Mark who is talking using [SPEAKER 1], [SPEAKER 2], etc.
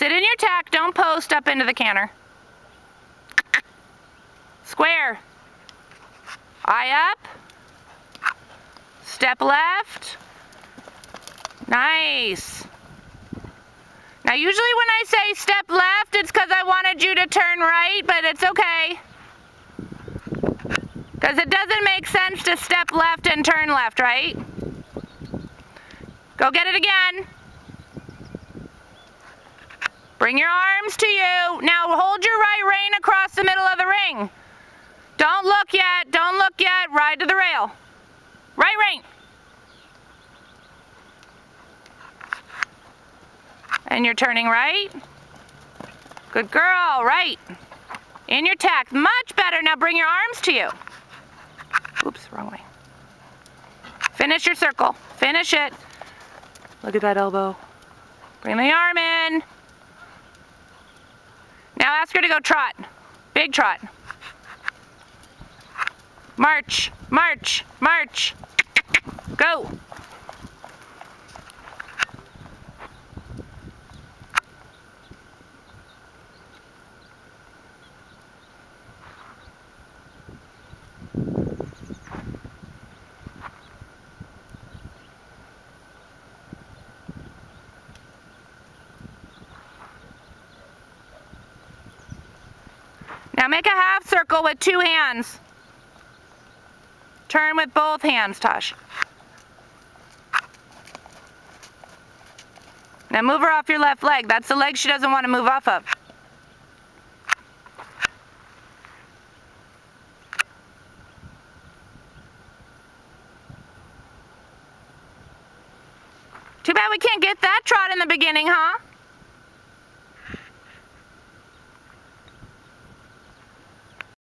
[SPEAKER 1] sit in your tack. Don't post up into the canter. Square. Eye up. Step left. Nice. Now usually when I say step left, it's because I wanted you to turn right, but it's okay. Because it doesn't make sense to step left and turn left, right? Go get it again. Bring your arms to you. Now hold your right rein across the middle of the ring. Don't look yet, don't look yet. Ride to the rail. Right rein. And you're turning right. Good girl, right. In your tack, much better. Now bring your arms to you. Oops, wrong way. Finish your circle, finish it. Look at that elbow. Bring the arm in. Now ask her to go trot, big trot. March, march, march. Go. Now make a half circle with 2 hands. Turn with both hands, Tosh. Now move her off your left leg. That's the leg she doesn't want to move off of. Too bad we can't get that trot in the beginning, huh?